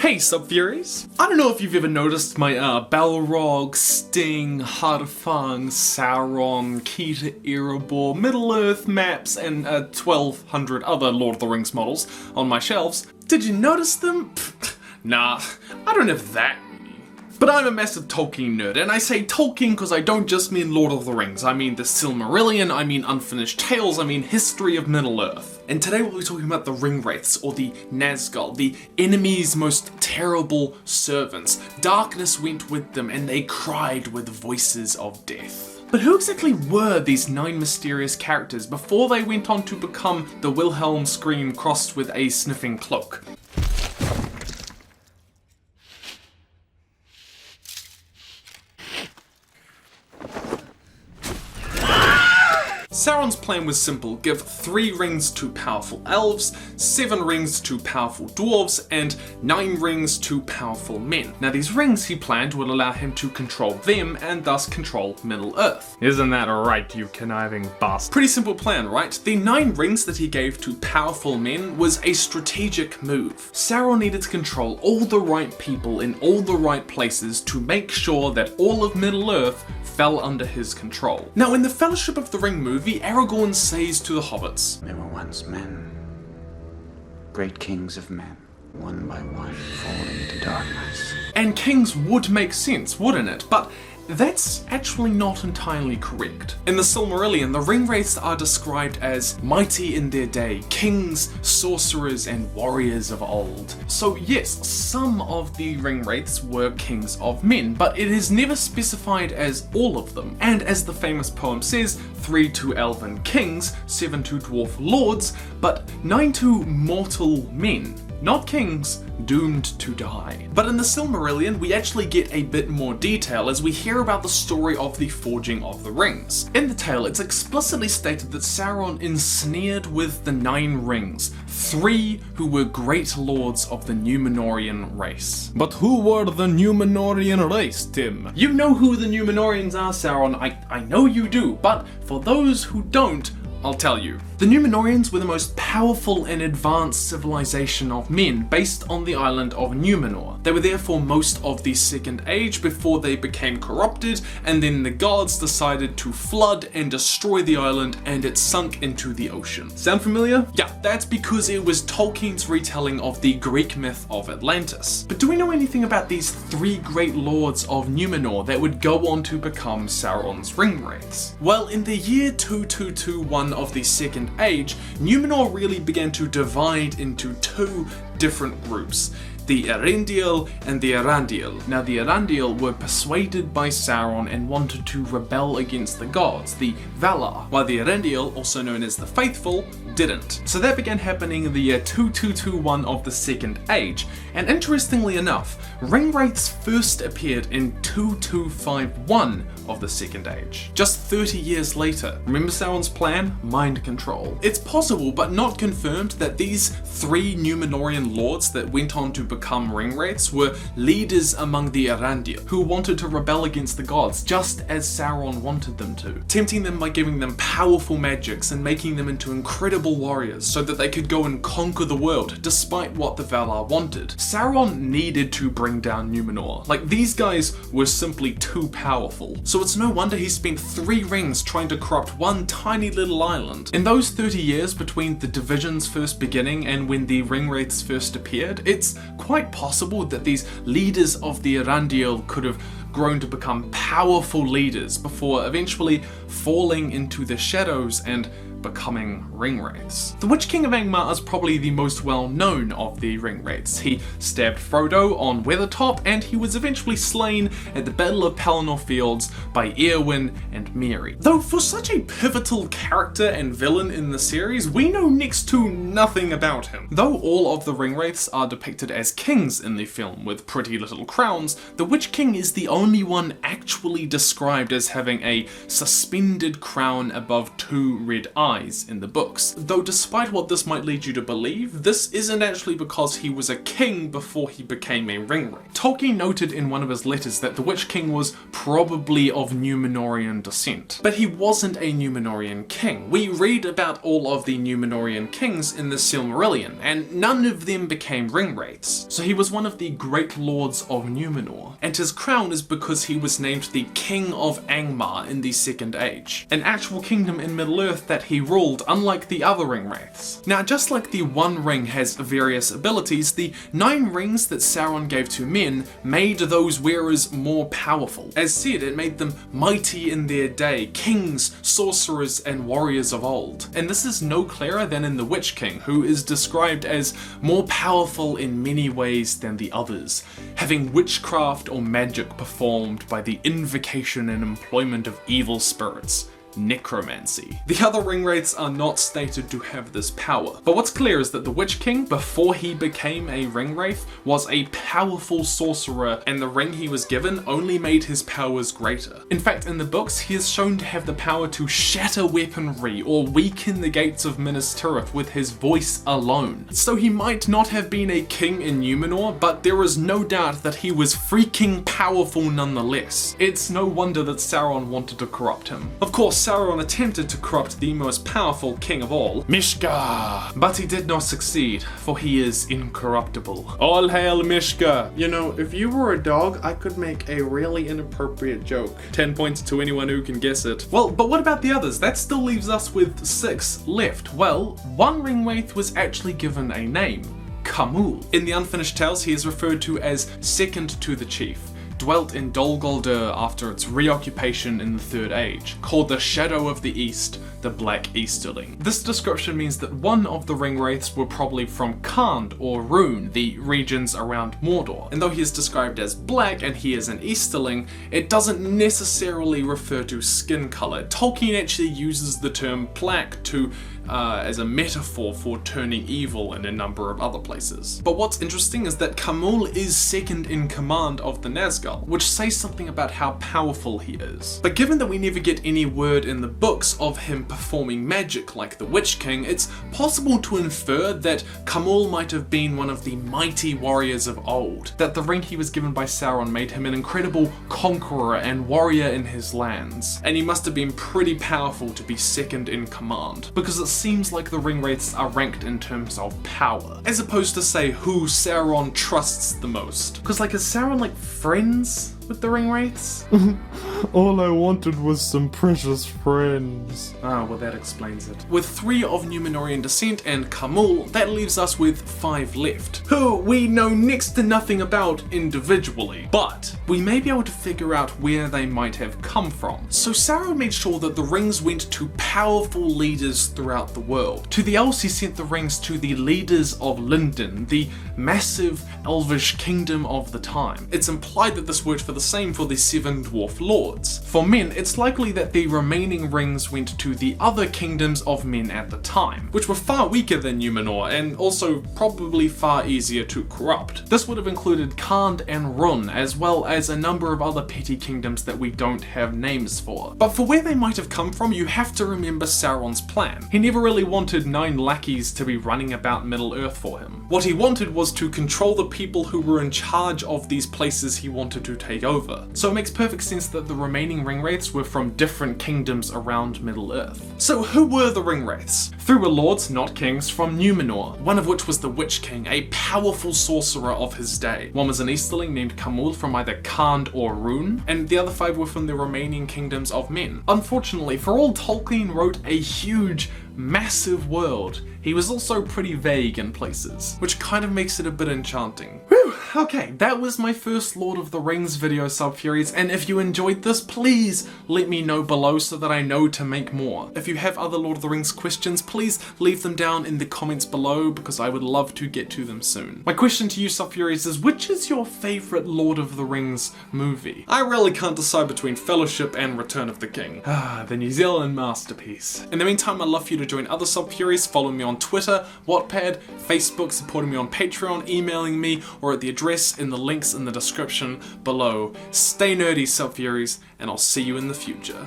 Hey SUBFURYs! I don't know if you've ever noticed my Balrog, Sting, Harfang, Sauron, Keter, Erebor, Middle-earth maps, and 1200 other Lord of the Rings models on my shelves. Did you notice them? Nah, I don't have that. But I'm a massive Tolkien nerd, and I say Tolkien because I don't just mean Lord of the Rings. I mean the Silmarillion, I mean Unfinished Tales, I mean history of Middle-earth. And today we'll be talking about the Ringwraiths, or the Nazgul, the enemy's most terrible servants. Darkness went with them, and they cried with voices of death. But who exactly were these 9 mysterious characters before they went on to become the Wilhelm scream crossed with a sniffing cloak? Sauron's plan was simple: give 3 rings to powerful elves, 7 rings to powerful dwarves, and 9 rings to powerful men. Now these rings, he planned, would allow him to control them and thus control Middle-earth. Isn't that right, you conniving bastard? Pretty simple plan, right? The 9 rings that he gave to powerful men was a strategic move. Sauron needed to control all the right people in all the right places to make sure that all of Middle-earth fell under his control. Now in the Fellowship of the Ring movie, Aragorn says to the hobbits, "There were once men, great kings of men, one by one falling into darkness." And kings would make sense, wouldn't it? But that's actually not entirely correct. In the Silmarillion, the Ringwraiths are described as mighty in their day, kings, sorcerers, and warriors of old. So yes, some of the Ringwraiths were kings of men, but it is never specified as all of them. And as the famous poem says, 3 to elven kings, 7 to dwarf lords, but 9 to mortal men. Not kings, doomed to die. But in the Silmarillion, we actually get a bit more detail as we hear about the story of the forging of the rings. In the tale, it's explicitly stated that Sauron ensnared with the 9 rings 3 who were great lords of the Númenórean race. But who were the Númenórean race, Tim? You know who the Númenóreans are, Sauron. I know you do, but for those who don't, I'll tell you. The Númenóreans were the most powerful and advanced civilization of men based on the island of Númenor. They were there for most of the Second Age before they became corrupted, and then the gods decided to flood and destroy the island, and it sunk into the ocean. Sound familiar? Yeah, that's because it was Tolkien's retelling of the Greek myth of Atlantis. But do we know anything about these 3 great lords of Númenor that would go on to become Sauron's Ringwraiths? Well, in the year 2221 of the Second Age, Númenor really began to divide into 2 different groups: the Eärendil and the Eärendil. Now the Eärendil were persuaded by Sauron and wanted to rebel against the gods, the Valar, while the Eärendil, also known as the Faithful, didn't. So that began happening in the year 2221 of the Second Age, and interestingly enough, Ringwraiths first appeared in 2251 of the Second Age. Just 30 years later. Remember Sauron's plan? Mind control. It's possible, but not confirmed, that these 3 Númenórean lords that went on to become Ringwraiths were leaders among the Eärendil, who wanted to rebel against the gods just as Sauron wanted them to, tempting them by giving them powerful magics and making them into incredible warriors so that they could go and conquer the world despite what the Valar wanted. Sauron needed to bring down Númenor. Like, these guys were simply too powerful. So it's no wonder he spent 3 rings trying to corrupt one tiny little island. In those 30 years between the divisions first beginning and when the Ringwraiths first appeared, it's quite possible that these leaders of the Eärendil could have grown to become powerful leaders before eventually falling into the shadows and becoming Ringwraiths. The Witch King of Angmar is probably the most well known of the Ringwraiths. He stabbed Frodo on Weathertop, and he was eventually slain at the Battle of Pelennor Fields by Eowyn and Merry. Though for such a pivotal character and villain in the series, we know next to nothing about him. Though all of the Ringwraiths are depicted as kings in the film with pretty little crowns, the Witch King is the only one actually described as having a suspended crown above 2 red eyes, dies in the books. Though despite what this might lead you to believe, this isn't actually because he was a king before he became a Ringwraith. Tolkien noted in one of his letters that the Witch King was probably of Númenórean descent, but he wasn't a Númenórean king. We read about all of the Númenórean kings in the Silmarillion, and none of them became Ringwraiths. So he was one of the great lords of Númenor, and his crown is because he was named the King of Angmar in the Second Age, an actual kingdom in Middle-earth that he ruled, unlike the other Ringwraiths. Now, just like the One Ring has various abilities, the 9 rings that Sauron gave to men made those wearers more powerful. As said, it made them mighty in their day, kings, sorcerers, and warriors of old. And this is no clearer than in the Witch King, who is described as more powerful in many ways than the others, having witchcraft or magic performed by the invocation and employment of evil spirits. Necromancy. The other Ringwraiths are not stated to have this power, but what's clear is that the Witch King, before he became a Ringwraith, was a powerful sorcerer, and the ring he was given only made his powers greater. In fact, in the books, he is shown to have the power to shatter weaponry or weaken the gates of Minas Tirith with his voice alone. So he might not have been a king in Númenor, but there is no doubt that he was freaking powerful nonetheless. It's no wonder that Sauron wanted to corrupt him. Of course, Sauron attempted to corrupt the most powerful king of all, Mishka, but he did not succeed, for he is incorruptible. All hail Mishka! You know, if you were a dog, I could make a really inappropriate joke. 10 points to anyone who can guess it. Well, but what about the others? That still leaves us with 6 left. Well, one Ringwraith was actually given a name, Khamûl. In the Unfinished Tales, he is referred to as second to the chief. Dwelt in Dol Guldur after its reoccupation in the Third Age, called the Shadow of the East, the Black Easterling. This description means that one of the Ringwraiths were probably from Khand or Rhûn, the regions around Mordor. And though he is described as black and he is an Easterling, it doesn't necessarily refer to skin color. Tolkien actually uses the term black to as a metaphor for turning evil in a number of other places. But what's interesting is that Khamûl is second in command of the Nazgûl, which says something about how powerful he is. But given that we never get any word in the books of him performing magic like the Witch King, it's possible to infer that Khamûl might have been one of the mighty warriors of old, that the ring he was given by Sauron made him an incredible conqueror and warrior in his lands, and he must have been pretty powerful to be second in command, because it seems like the Ringwraiths are ranked in terms of power, as opposed to say who Sauron trusts the most. Because like, is Sauron like friends with the Ringwraiths? All I wanted was some precious friends. Ah, well that explains it. With 3 of Númenórean descent and Khamûl, that leaves us with 5 left, who we know next to nothing about individually, but we may be able to figure out where they might have come from. So Sauron made sure that the rings went to powerful leaders throughout the world. To the elves, he sent the rings to the leaders of Lindon, the massive elvish kingdom of the time. It's implied that this worked for the same for the 7 dwarf lords. For men, it's likely that the remaining rings went to the other kingdoms of men at the time, which were far weaker than Númenor and also probably far easier to corrupt. This would have included Khand and Rhûn, as well as a number of other petty kingdoms that we don't have names for. But for where they might have come from, you have to remember Sauron's plan. He never really wanted 9 lackeys to be running about Middle-earth for him. What he wanted was to control the people who were in charge of these places he wanted to take over. So it makes perfect sense that the remaining Ringwraiths were from different kingdoms around Middle-earth. So who were the Ringwraiths? 3 were lords, not kings, from Númenor, one of which was the Witch King, a powerful sorcerer of his day. One was an Easterling named Khamûl from either Khand or Rhûn, and the other 5 were from the remaining kingdoms of men. Unfortunately, for all Tolkien wrote a huge, massive world, he was also pretty vague in places, which kind of makes it a bit enchanting. Whew, okay, that was my first Lord of the Rings video, SUBFURYs, and if you enjoyed this, please let me know below so that I know to make more. If you have other Lord of the Rings questions, please leave them down in the comments below, because I would love to get to them soon. My question to you, SUBFURYs, is which is your favourite Lord of the Rings movie? I really can't decide between Fellowship and Return of the King. The New Zealand masterpiece. In the meantime, I'd love for you to join other SUBFURYs, follow me on Twitter, Wattpad, Facebook, supporting me on Patreon, emailing me, or at the address in the links in the description below. Stay nerdy, SUBFURYs, and I'll see you in the future.